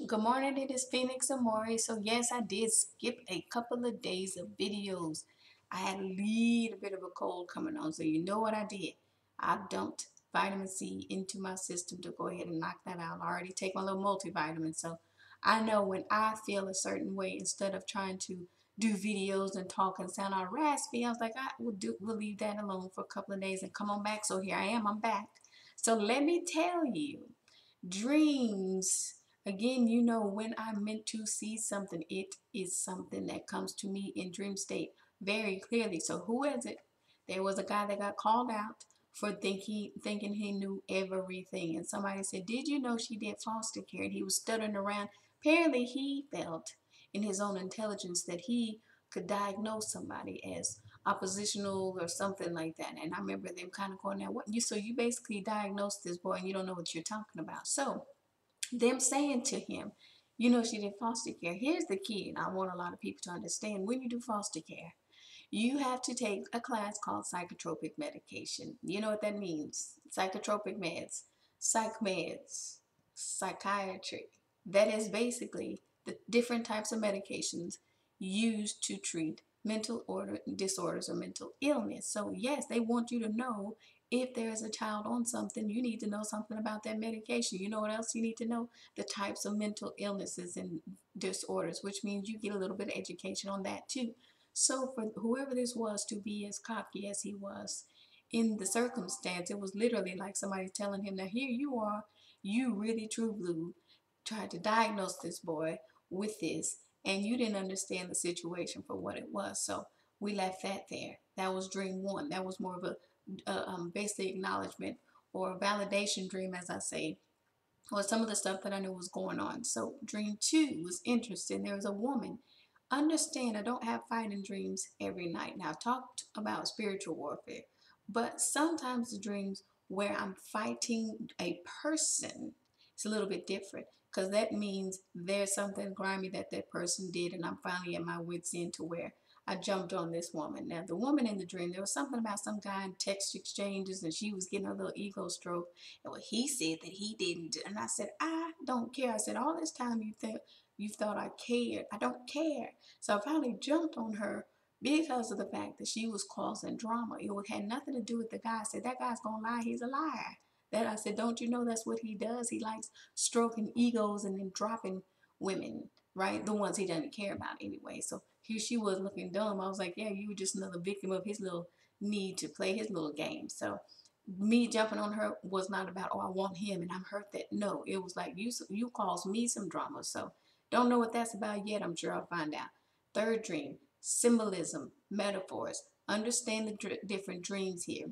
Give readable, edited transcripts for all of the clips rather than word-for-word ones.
Good morning, it is Phoenix Amore. So yes, I did skip a couple of days of videos. I had a little bit of a cold coming on, so you know what I did? I dumped vitamin C into my system to go ahead and knock that out. I already take my little multivitamin, so I know when I feel a certain way, instead of trying to do videos and talk and sound all raspy, I was like, we'll leave that alone for a couple of days and come on back. So here I am, I'm back. So let me tell you, dreams. Again, you know, when I'm meant to see something, it is something that comes to me in dream state very clearly. So who is it? There was a guy that got called out for thinking he knew everything. And somebody said, did you know she did foster care? And he was stuttering around. Apparently he felt in his own intelligence that he could diagnose somebody as oppositional or something like that. And I remember them kind of going, now what you, so you basically diagnosed this boy and you don't know what you're talking about. So them saying to him, you know, she did foster care. Here's the key, and I want a lot of people to understand, when you do foster care, you have to take a class called psychotropic medication. You know what that means? Psychotropic meds, psych meds, psychiatry. That is basically the different types of medications used to treat mental order disorders or mental illness. So yes, they want you to know if there's a child on something, you need to know something about that medication. You know what else you need to know? The types of mental illnesses and disorders, which means you get a little bit of education on that too. So for whoever this was to be as cocky as he was in the circumstance, it was literally like somebody telling him, now here you are, you really true blue, tried to diagnose this boy with this, and you didn't understand the situation for what it was. So we left that there. That was dream one. That was more of a basic acknowledgement or a validation dream, as I say, or some of the stuff that I knew was going on. So dream two was interesting. There was a woman. Understand, I don't have fighting dreams every night. Now, I talked about spiritual warfare, but sometimes the dreams where I'm fighting a person, it's a little bit different, because that means there's something grimy that that person did, and I'm finally at my wit's end to where I jumped on this woman. Now, the woman in the dream, there was something about some guy in text exchanges, and she was getting a little ego stroke. And what he said that he didn't. And I said, I don't care. I said, all this time you thought I cared. I don't care. So I finally jumped on her because of the fact that she was causing drama. It had nothing to do with the guy. I said, that guy's gonna lie. He's a liar. That I said, don't you know that's what he does? He likes stroking egos and then dropping women, right? The ones he doesn't care about anyway. So here she was looking dumb. I was like, yeah, you were just another victim of his little need to play his little game. So me jumping on her was not about, oh, I want him and I'm hurt that. No, it was like, you caused me some drama. So don't know what that's about yet. I'm sure I'll find out. Third dream, symbolism, metaphors. Understand the different dreams here.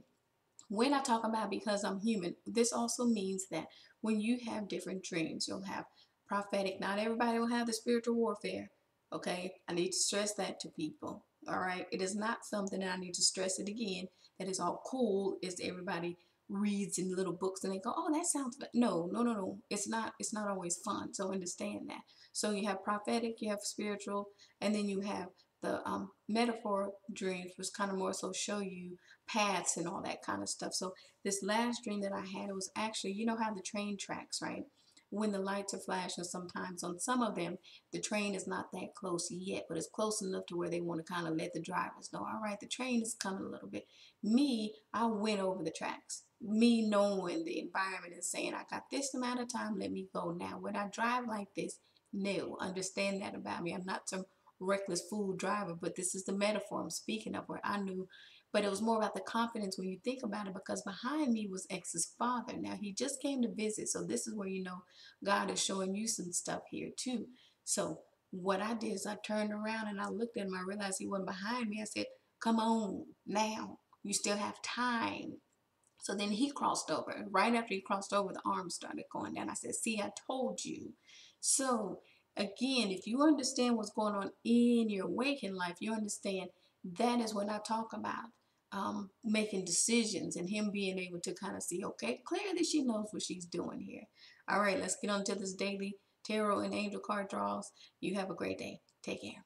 When I talk about because I'm human, this also means that when you have different dreams, you'll have prophetic. Not everybody will have the spiritual warfare. Okay, I need to stress that to people. All right, it is not something that I need to stress it again. That is all cool. Is everybody reads in little books and they go, oh, that sounds fun. No, no, no, no. It's not. It's not always fun. So understand that. So you have prophetic, you have spiritual, and then you have the metaphor dreams, which kind of more so show you paths and all that kind of stuff. So this last dream that I had, it was actually, you know how the train tracks, right? When the lights are flashing, sometimes on some of them, the train is not that close yet, but it's close enough to where they want to kind of let the drivers know, all right, the train is coming a little bit. Me, I went over the tracks. Me knowing the environment and saying, I got this amount of time, let me go now. When I drive like this, no, understand that about me. I'm not some reckless fool driver, but this is the metaphor I'm speaking of, where I knew, but it was more about the confidence when you think about it, because behind me was X's father. Now he just came to visit, so this is where you know God is showing you some stuff here too. So what I did is I turned around and I looked at him. I realized he wasn't behind me. I said, come on now, you still have time. So then he crossed over. Right after he crossed over, the arms started going down. I said, see, I told you. So again, if you understand what's going on in your waking life, you understand that is when I talk about making decisions and him being able to kind of see, okay, clearly she knows what she's doing here. All right, let's get on to this daily tarot and angel card draws. You have a great day. Take care.